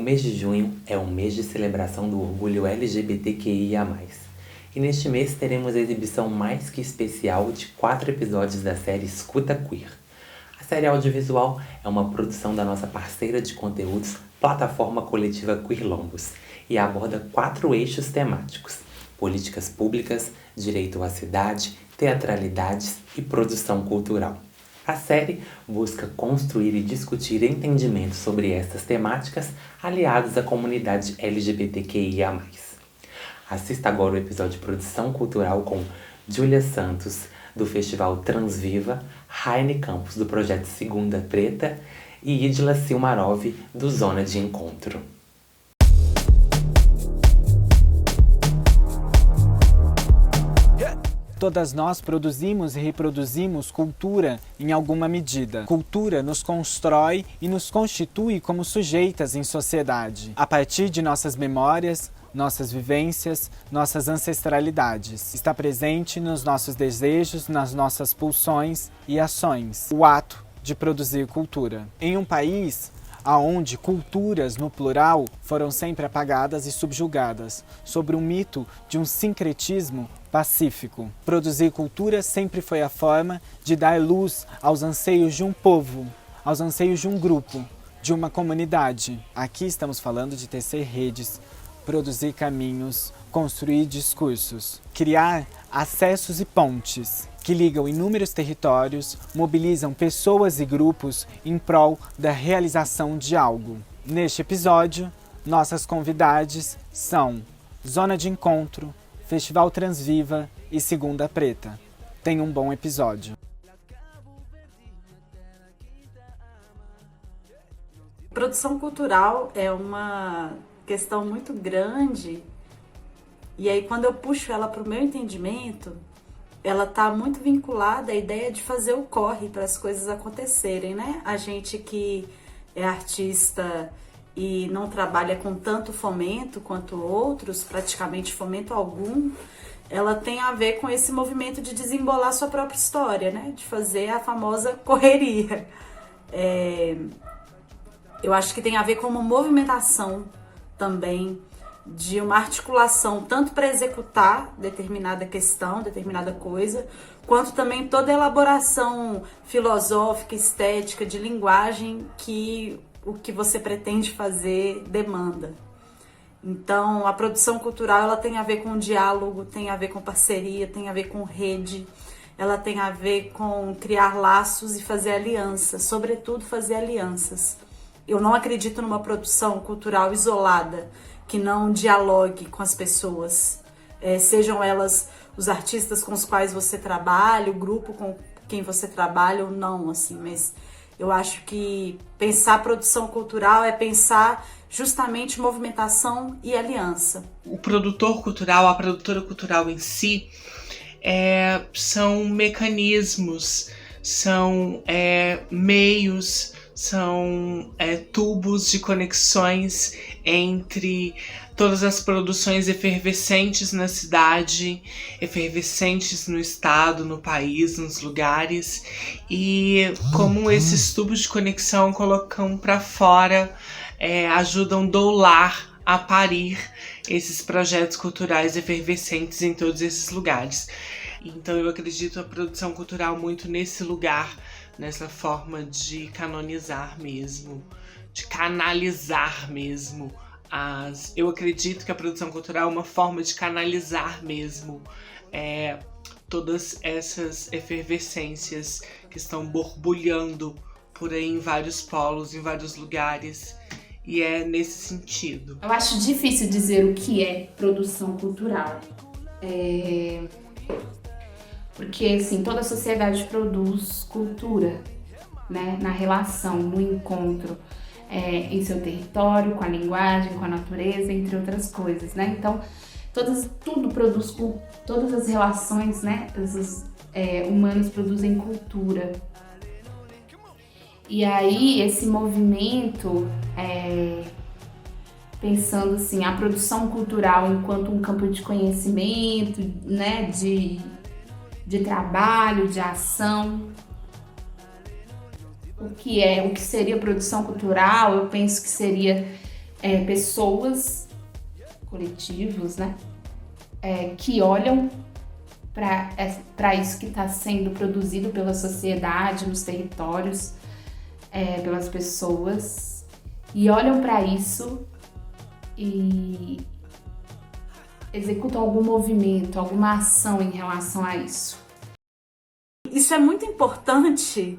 mês de junho é um mês de celebração do orgulho LGBTQIA+. E neste mês teremos a exibição mais que especial de 4 episódios da série Escuta Queer. A série audiovisual é uma produção da nossa parceira de conteúdos, Plataforma Coletiva Queerlombos, e aborda 4 eixos temáticos: políticas públicas, direito à cidade, teatralidades e produção cultural. A série busca construir e discutir entendimentos sobre estas temáticas aliados à comunidade LGBTQIA+. Assista agora o episódio de produção cultural com Júlia Santos, do Festival Transviva, Raine Campos, do Projeto Segunda Preta, e Idila Silmarov, do Zona de Encontro. Todas nós produzimos e reproduzimos cultura em alguma medida. Cultura nos constrói e nos constitui como sujeitas em sociedade, a partir de nossas memórias, nossas vivências, nossas ancestralidades. Está presente nos nossos desejos, nas nossas pulsões e ações. O ato de produzir cultura. Em um país aonde culturas, no plural, foram sempre apagadas e subjugadas, sobre um mito de um sincretismo pacífico. Produzir cultura sempre foi a forma de dar luz aos anseios de um povo, aos anseios de um grupo, de uma comunidade. Aqui estamos falando de tecer redes, produzir caminhos, construir discursos, criar acessos e pontes que ligam inúmeros territórios, mobilizam pessoas e grupos em prol da realização de algo. Neste episódio, nossas convidadas são Zona de Encontro, Festival Transviva e Segunda Preta. Tenha um bom episódio. Produção cultural é uma questão muito grande, e aí quando eu puxo ela para o meu entendimento, ela está muito vinculada à ideia de fazer o corre para as coisas acontecerem, né? A gente que é artista e não trabalha com tanto fomento quanto outros, praticamente fomento algum, ela tem a ver com esse movimento de desembolar sua própria história, né? De fazer a famosa correria. Eu acho que tem a ver com uma movimentação também, de uma articulação tanto para executar determinada questão, determinada coisa, quanto também toda a elaboração filosófica, estética, de linguagem que o que você pretende fazer demanda. Então, a produção cultural ela tem a ver com diálogo, tem a ver com parceria, tem a ver com rede, ela tem a ver com criar laços e fazer alianças, sobretudo fazer alianças. Eu não acredito numa produção cultural isolada, que não dialogue com as pessoas, sejam elas os artistas com os quais você trabalha, o grupo com quem você trabalha ou não, assim, mas eu acho que pensar produção cultural é pensar justamente movimentação e aliança. O produtor cultural, a produtora cultural em si, são mecanismos, são meios, são tubos de conexões entre todas as produções efervescentes na cidade, efervescentes no estado, no país, nos lugares, e como esses tubos de conexão colocam para fora, ajudam a doular, a parir esses projetos culturais efervescentes em todos esses lugares. Então eu acredito a produção cultural muito nesse lugar, nessa forma de canonizar mesmo, de canalizar mesmo. Eu acredito que a produção cultural é uma forma de canalizar mesmo todas essas efervescências que estão borbulhando por aí em vários polos, em vários lugares, e é nesse sentido. Eu acho difícil dizer o que é produção cultural. Porque, assim, toda a sociedade produz cultura, né? Na relação, no encontro, em seu território, com a linguagem, com a natureza, entre outras coisas, né? Então, tudo produz, todas as relações, né? Humanas produzem cultura. E aí, esse movimento, pensando assim, a produção cultural enquanto um campo de conhecimento, né? De trabalho, de ação. O que seria produção cultural, eu penso que seria pessoas, coletivos, né, que olham para isso que está sendo produzido pela sociedade, nos territórios, pelas pessoas, e olham para isso e executam algum movimento, alguma ação em relação a isso. Isso é muito importante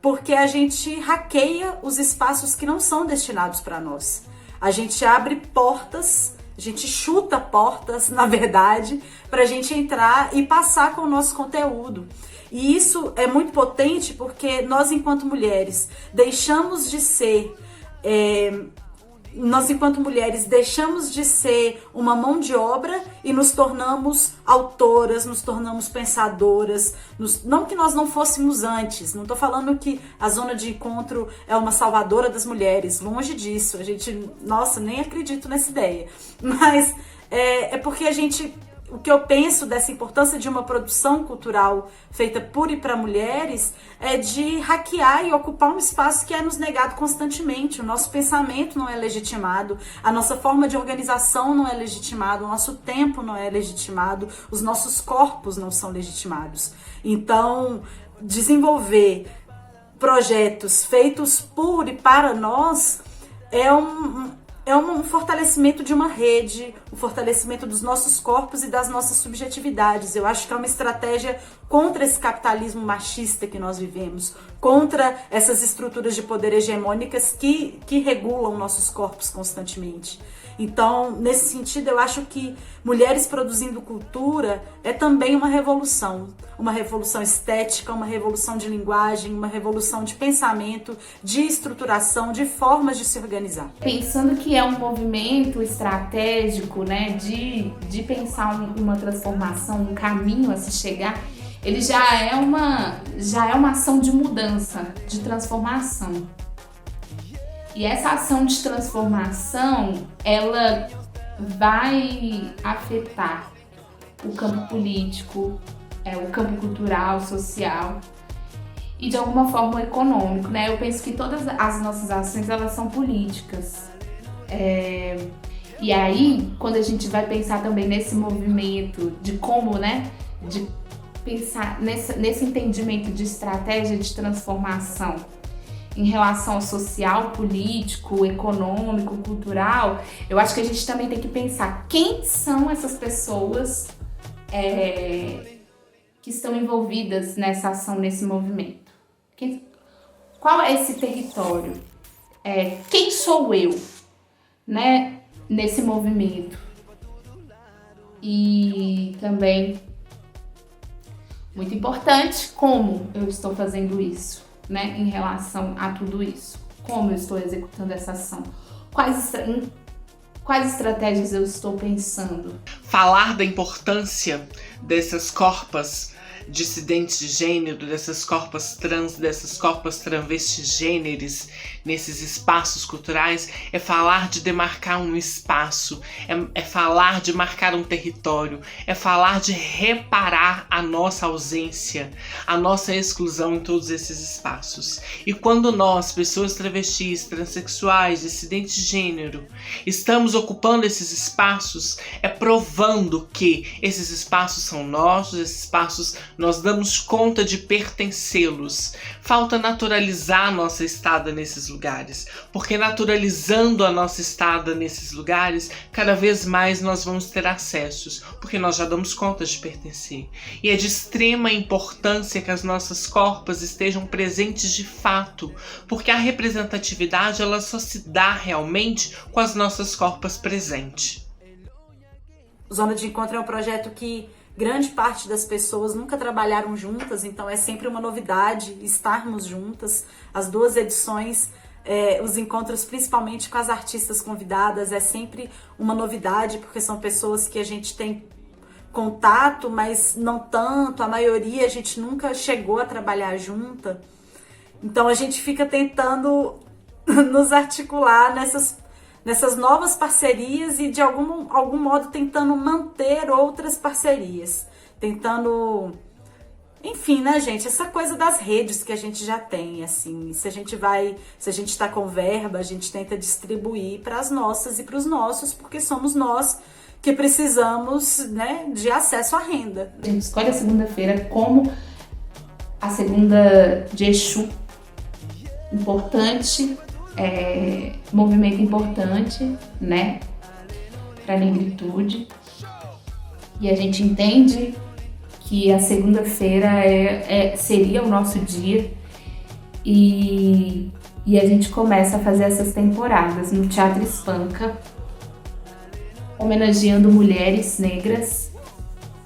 porque a gente hackeia os espaços que não são destinados para nós. A gente abre portas, a gente chuta portas, na verdade, para a gente entrar e passar com o nosso conteúdo. E isso é muito potente porque nós, enquanto mulheres, deixamos de ser uma mão de obra e nos tornamos autoras, nos tornamos pensadoras. Não que nós não fôssemos antes, não estou falando que a Zona de Encontro é uma salvadora das mulheres, longe disso. A gente, nossa, nem acredito nessa ideia. Mas é porque o que eu penso dessa importância de uma produção cultural feita por e para mulheres é de hackear e ocupar um espaço que é nos negado constantemente. O nosso pensamento não é legitimado, a nossa forma de organização não é legitimada, o nosso tempo não é legitimado, os nossos corpos não são legitimados. Então, desenvolver projetos feitos por e para nós é um fortalecimento de uma rede, um fortalecimento dos nossos corpos e das nossas subjetividades. Eu acho que é uma estratégia contra esse capitalismo machista que nós vivemos, contra essas estruturas de poder hegemônicas que regulam nossos corpos constantemente. Então, nesse sentido, eu acho que mulheres produzindo cultura é também uma revolução estética, uma revolução de linguagem, uma revolução de pensamento, de estruturação, de formas de se organizar. Pensando que é um movimento estratégico, né, de pensar uma transformação, um caminho a se chegar, ele já é uma ação de mudança, de transformação. E essa ação de transformação, ela vai afetar o campo político, o campo cultural, social e de alguma forma econômico, né? Eu penso que todas as nossas ações, elas são políticas. E aí, quando a gente vai pensar também nesse movimento de como, né, de pensar nesse entendimento de estratégia de transformação em relação ao social, político, econômico, cultural, eu acho que a gente também tem que pensar quem são essas pessoas que estão envolvidas nessa ação, nesse movimento. Qual é esse território? Quem sou eu, né, nesse movimento? E também, muito importante, como eu estou fazendo isso, né, em relação a tudo isso. Como eu estou executando essa ação? Quais estratégias eu estou pensando? Falar da importância dessas corpas dissidentes de gênero, dessas corpas trans, dessas corpas travestigêneres nesses espaços culturais, é falar de demarcar um espaço, é falar de marcar um território, é falar de reparar a nossa ausência, a nossa exclusão em todos esses espaços. E quando nós, pessoas travestis, transexuais, dissidentes de gênero, estamos ocupando esses espaços, é provando que esses espaços são nossos, esses espaços nós damos conta de pertencê-los. Falta naturalizar a nossa estada nesses lugares, porque naturalizando a nossa estada nesses lugares, cada vez mais nós vamos ter acessos, porque nós já damos conta de pertencer. E é de extrema importância que as nossas corpas estejam presentes de fato, porque a representatividade ela só se dá realmente com as nossas corpas presentes. Zona de Encontro é um projeto que grande parte das pessoas nunca trabalharam juntas, então é sempre uma novidade estarmos juntas. As 2 edições, os encontros principalmente com as artistas convidadas, é sempre uma novidade, porque são pessoas que a gente tem contato, mas não tanto, a maioria a gente nunca chegou a trabalhar junta. Então a gente fica tentando nos articular nessas novas parcerias e de algum modo tentando manter outras parcerias, tentando, Enfim, né, gente, essa coisa das redes que a gente já tem, assim, se a gente tá com verba, a gente tenta distribuir para as nossas e para os nossos, porque somos nós que precisamos, né, de acesso à renda. A gente escolhe a segunda-feira como a segunda de Exu, importante, movimento importante, né, para a negritude. E a gente entende que a segunda-feira seria o nosso dia e a gente começa a fazer essas temporadas no Teatro Espanca, homenageando mulheres negras.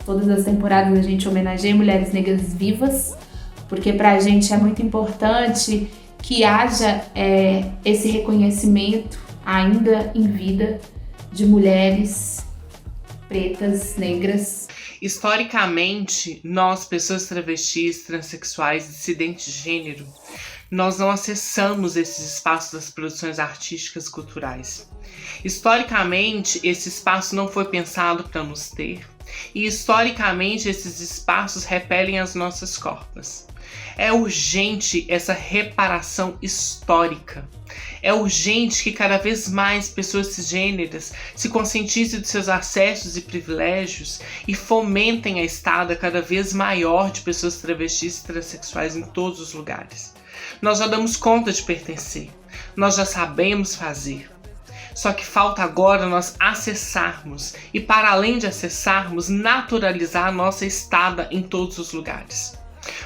Todas as temporadas a gente homenageia mulheres negras vivas, porque para a gente é muito importante que haja esse reconhecimento ainda em vida de mulheres pretas, negras. Historicamente, nós, pessoas travestis, transexuais, dissidentes de gênero, nós não acessamos esses espaços das produções artísticas e culturais. Historicamente, esse espaço não foi pensado para nos ter, e historicamente esses espaços repelem as nossas cotas. É urgente essa reparação histórica. É urgente que cada vez mais pessoas cisgêneras se conscientizem dos seus acessos e privilégios e fomentem a estada cada vez maior de pessoas travestis e transexuais em todos os lugares. Nós já damos conta de pertencer, nós já sabemos fazer. Só que falta agora nós acessarmos e, para além de acessarmos, naturalizar a nossa estada em todos os lugares.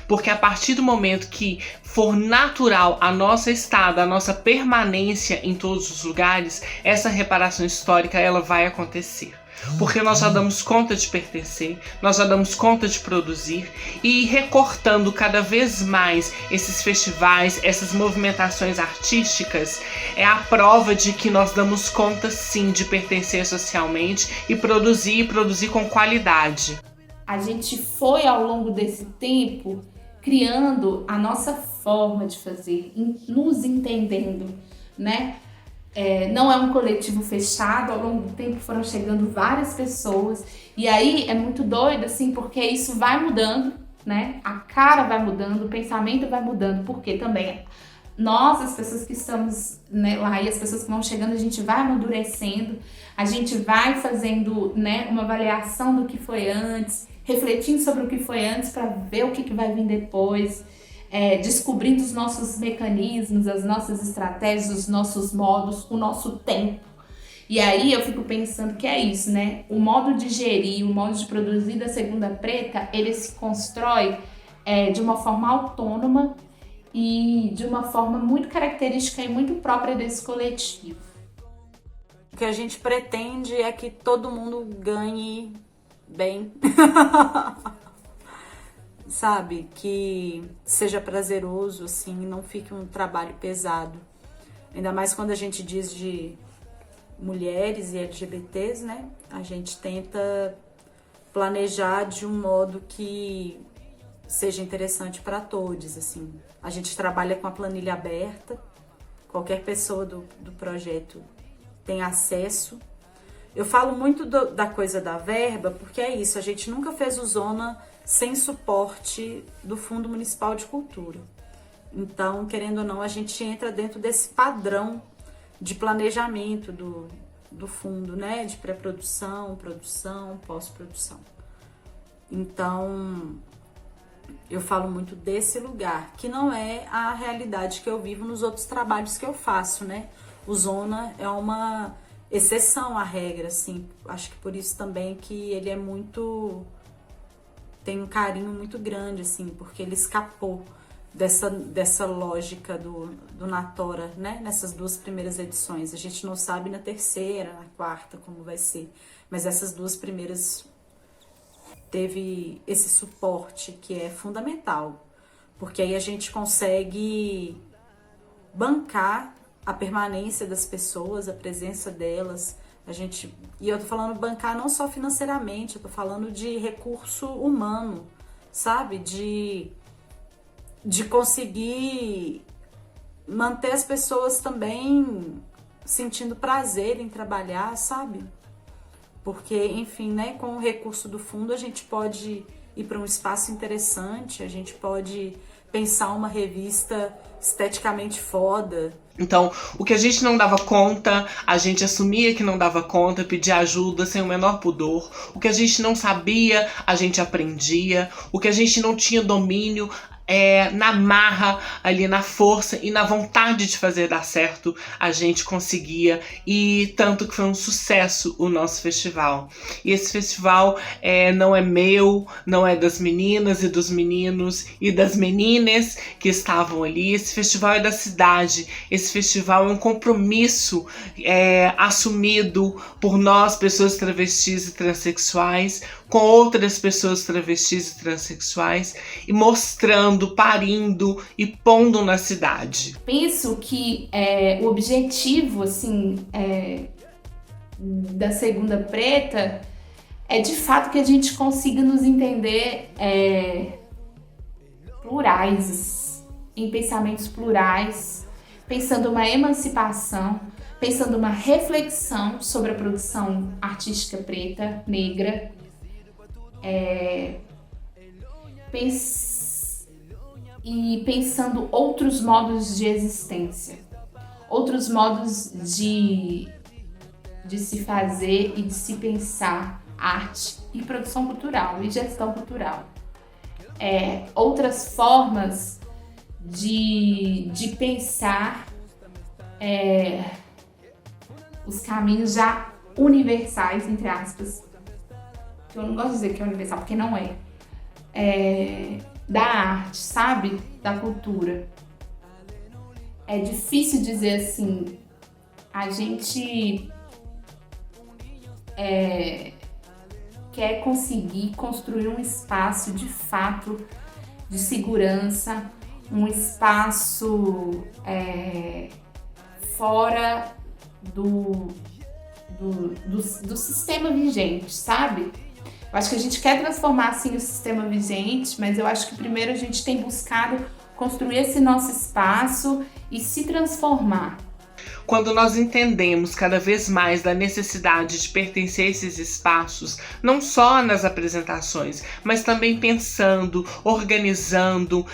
Porque a partir do momento que for natural a nossa estada, a nossa permanência em todos os lugares, essa reparação histórica ela vai acontecer. Porque nós já damos conta de pertencer, nós já damos conta de produzir e recortando cada vez mais esses festivais, essas movimentações artísticas, é a prova de que nós damos conta sim de pertencer socialmente e produzir com qualidade. A gente foi ao longo desse tempo criando a nossa forma de fazer, nos entendendo, né? Não é um coletivo fechado, ao longo do tempo foram chegando várias pessoas e aí é muito doido assim, porque isso vai mudando, né? A cara vai mudando, o pensamento vai mudando, porque também nós, as pessoas que estamos, né, lá e as pessoas que vão chegando, a gente vai amadurecendo, a gente vai fazendo, né, uma avaliação do que foi antes, refletindo sobre o que foi antes para ver o que vai vir depois. Descobrindo os nossos mecanismos, as nossas estratégias, os nossos modos, o nosso tempo. E aí eu fico pensando que é isso, né? O modo de gerir, o modo de produzir da Segunda Preta, ele se constrói de uma forma autônoma e de uma forma muito característica e muito própria desse coletivo. O que a gente pretende é que todo mundo ganhe bem. Sabe, que seja prazeroso, assim, não fique um trabalho pesado. Ainda mais quando a gente diz de mulheres e LGBTs, né? A gente tenta planejar de um modo que seja interessante para todos, assim. A gente trabalha com a planilha aberta, qualquer pessoa do projeto tem acesso. Eu falo muito da coisa da verba, porque é isso, a gente nunca fez o Zona sem suporte do Fundo Municipal de Cultura. Então, querendo ou não, a gente entra dentro desse padrão de planejamento do fundo, né? De pré-produção, produção, pós-produção. Então, eu falo muito desse lugar, que não é a realidade que eu vivo nos outros trabalhos que eu faço, né? O Zona é uma exceção à regra, assim. Acho que por isso também que ele é muito... tem um carinho muito grande, assim, porque ele escapou dessa lógica do Natora, né? Nessas duas primeiras edições. A gente não sabe na terceira, na quarta, como vai ser. Mas essas duas primeiras teve esse suporte que é fundamental. Porque aí a gente consegue bancar a permanência das pessoas, a presença delas. E eu tô falando bancar não só financeiramente, eu tô falando de recurso humano, sabe? De conseguir manter as pessoas também sentindo prazer em trabalhar, sabe? Porque, enfim, né, com o recurso do fundo a gente pode ir para um espaço interessante, a gente pode pensar uma revista esteticamente foda. Então, o que a gente não dava conta, a gente assumia que não dava conta, pedia ajuda sem o menor pudor. O que a gente não sabia, a gente aprendia. O que a gente não tinha domínio, na marra, ali na força e na vontade de fazer dar certo, a gente conseguia. E tanto que foi um sucesso o nosso festival. E esse festival não é meu, não é das meninas e dos meninos e das meninas que estavam ali. Esse festival é da cidade. Esse festival é um compromisso assumido por nós, pessoas travestis e transexuais, com outras pessoas travestis e transexuais, e mostrando, parindo e pondo na cidade. Penso que o objetivo, assim, da Segunda Preta é de fato que a gente consiga nos entender plurais, em pensamentos plurais, pensando uma emancipação, pensando uma reflexão sobre a produção artística preta, negra, e pensando outros modos de existência, outros modos de se fazer e de se pensar arte e produção cultural e gestão cultural. Outras formas de pensar os caminhos já universais, entre aspas, que eu não gosto de dizer que é universal, porque não é, da arte, sabe? Da cultura. É difícil dizer assim, a gente quer conseguir construir um espaço de fato de segurança, um espaço fora do sistema vigente, sabe? Eu acho que a gente quer transformar, sim, o sistema vigente, mas eu acho que primeiro a gente tem buscado construir esse nosso espaço e se transformar. Quando nós entendemos cada vez mais da necessidade de pertencer a esses espaços, não só nas apresentações, mas também pensando, organizando,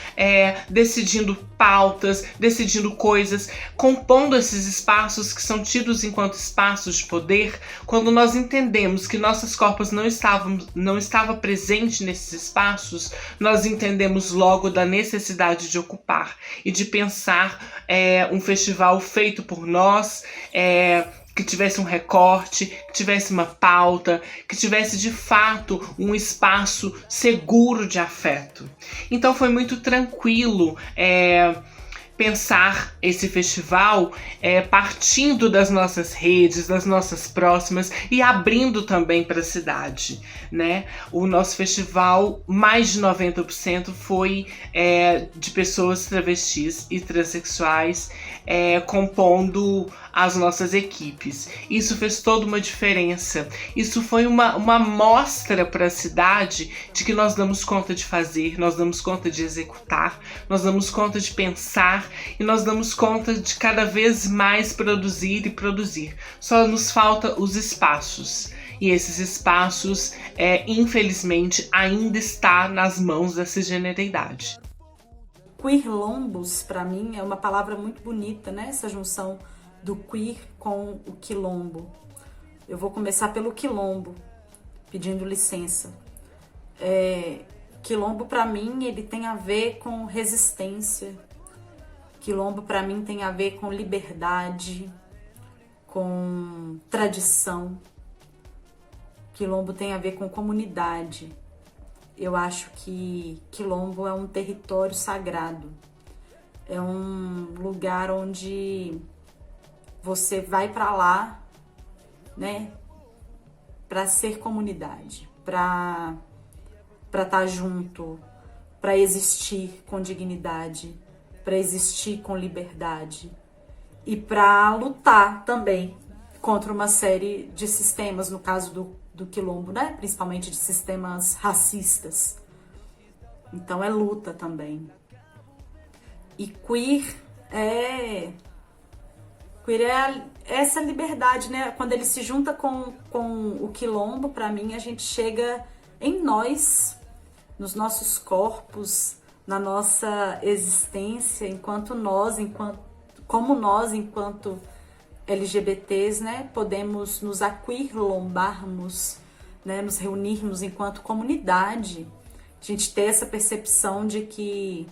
decidindo pautas, decidindo coisas, compondo esses espaços que são tidos enquanto espaços de poder, quando nós entendemos que nossos corpos não estavam presentes nesses espaços, nós entendemos logo da necessidade de ocupar e de pensar um festival feito por nós, que tivesse um recorte, que tivesse uma pauta, que tivesse de fato um espaço seguro de afeto. Então foi muito tranquilo pensar esse festival partindo das nossas redes, das nossas próximas e abrindo também para a cidade, né? O nosso festival, mais de 90% foi de pessoas travestis e transexuais compondo as nossas equipes. Isso fez toda uma diferença. Isso foi uma mostra para a cidade de que nós damos conta de fazer, nós damos conta de executar, nós damos conta de pensar e nós damos conta de cada vez mais produzir e produzir. Só nos falta os espaços. E esses espaços, infelizmente, ainda está nas mãos da cisgeneridade. Queerlombos, para mim, é uma palavra muito bonita, né? Essa junção do queer com o quilombo. Eu vou começar pelo quilombo, pedindo licença. Quilombo, para mim, ele tem a ver com resistência. Quilombo, para mim, tem a ver com liberdade, com tradição. Quilombo tem a ver com comunidade. Eu acho que quilombo é um território sagrado. É um lugar onde você vai para lá, né, para ser comunidade, para estar junto, para existir com dignidade, para existir com liberdade e para lutar também contra uma série de sistemas, no caso do quilombo, né, principalmente de sistemas racistas. Então é luta também. E queer é essa liberdade, né? Quando ele se junta com o quilombo, para mim, a gente chega em nós, nos nossos corpos, na nossa existência, enquanto LGBTs, né, podemos nos aquilombarmos, né, nos reunirmos enquanto comunidade, a gente ter essa percepção de que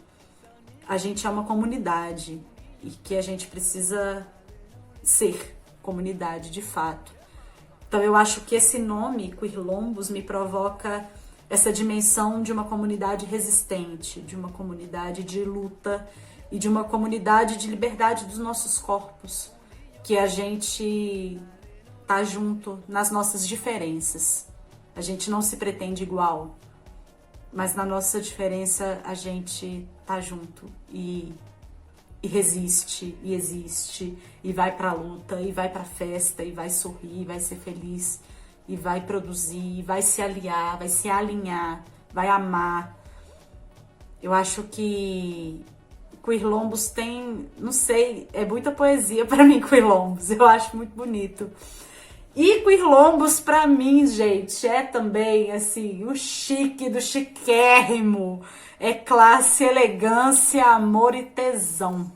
a gente é uma comunidade e que a gente precisa ser comunidade de fato. Então eu acho que esse nome, Queerlombos, me provoca essa dimensão de uma comunidade resistente, de uma comunidade de luta e de uma comunidade de liberdade dos nossos corpos, que a gente tá junto nas nossas diferenças. A gente não se pretende igual, mas na nossa diferença a gente tá junto e resiste, e existe, e vai pra luta, e vai pra festa, e vai sorrir, e vai ser feliz, e vai produzir, e vai se aliar, vai se alinhar, vai amar. Eu acho que Queerlombos tem, não sei, é muita poesia pra mim, Queerlombos, eu acho muito bonito. E Queerlombos pra mim, gente, é também, assim, o chique do chiquérrimo. É classe, elegância, amor e tesão.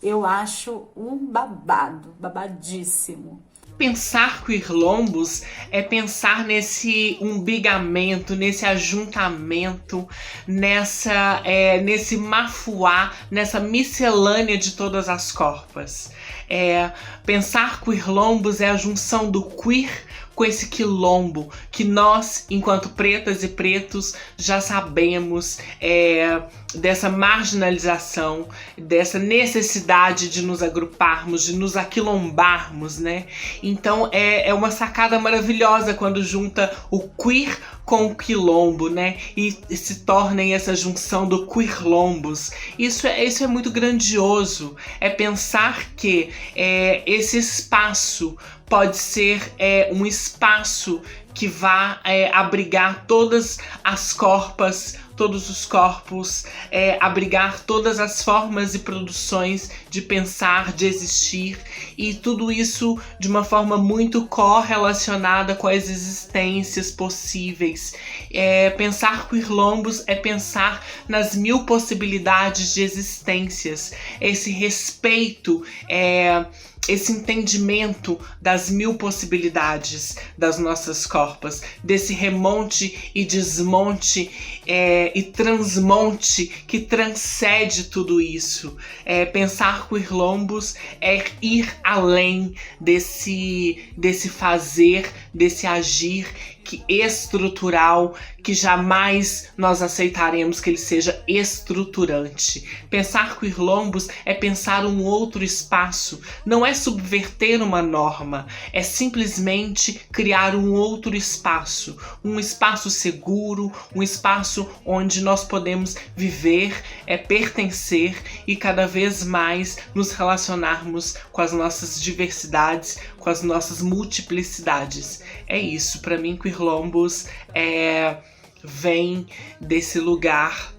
Eu acho um babado, babadíssimo. Pensar Queerlombos é pensar nesse umbigamento, nesse ajuntamento, nesse mafuá, nessa miscelânea de todas as corpas. Pensar Queerlombos é a junção do queer com esse quilombo que nós, enquanto pretas e pretos, já sabemos dessa marginalização, dessa necessidade de nos agruparmos, de nos aquilombarmos, né? Então é uma sacada maravilhosa quando junta o queer com o quilombo, né? E se torna essa junção do Queerlombos. Isso é muito grandioso. É pensar que esse espaço pode ser um espaço que vá abrigar todas as corpas, todos os corpos, abrigar todas as formas e produções de pensar, de existir, e tudo isso de uma forma muito correlacionada com as existências possíveis. Pensar Queerlombos é pensar nas mil possibilidades de existências, esse respeito, esse entendimento das mil possibilidades das nossas corpas, desse remonte e desmonte e transmonte que transcende tudo isso. Pensar Queerlombos é ir além desse fazer, desse agir estrutural, que jamais nós aceitaremos que ele seja estruturante. Pensar Queerlombos é pensar um outro espaço, não é subverter uma norma, é simplesmente criar um outro espaço, um espaço seguro, um espaço onde nós podemos viver, pertencer e cada vez mais nos relacionarmos com as nossas diversidades, com as nossas multiplicidades. É isso, para mim Queerlombos vem desse lugar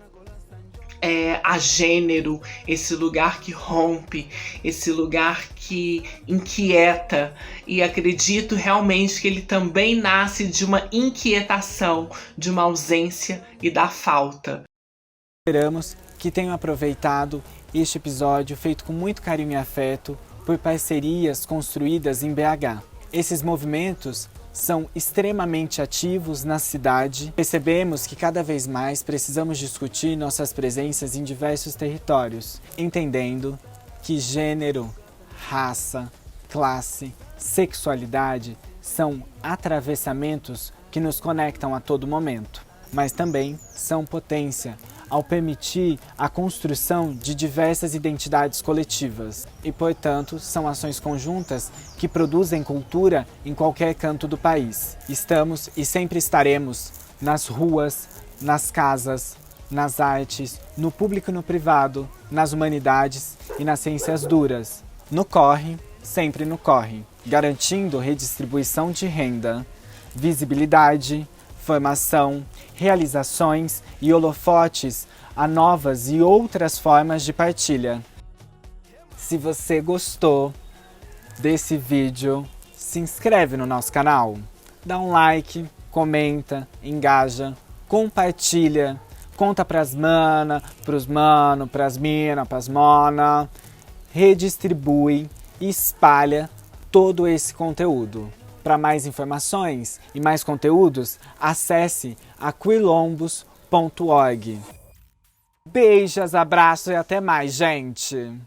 agênero, esse lugar que rompe, esse lugar que inquieta, e acredito realmente que ele também nasce de uma inquietação, de uma ausência e da falta. Esperamos que tenham aproveitado este episódio feito com muito carinho e afeto por parcerias construídas em BH. Esses movimentos são extremamente ativos na cidade. Percebemos que cada vez mais precisamos discutir nossas presenças em diversos territórios, entendendo que gênero, raça, classe, sexualidade são atravessamentos que nos conectam a todo momento, mas também são potência ao permitir a construção de diversas identidades coletivas e, portanto, são ações conjuntas que produzem cultura em qualquer canto do país. Estamos e sempre estaremos nas ruas, nas casas, nas artes, no público e no privado, nas humanidades e nas ciências duras. No corre, sempre no corre, garantindo redistribuição de renda, visibilidade, formação, realizações e holofotes a novas e outras formas de partilha. Se você gostou desse vídeo, se inscreve no nosso canal, dá um like, comenta, engaja, compartilha, conta pras mana, pros mano, pras mina, pras mona, redistribui e espalha todo esse conteúdo. Para mais informações e mais conteúdos, acesse aquilombos.org. Beijos, abraço e até mais, gente!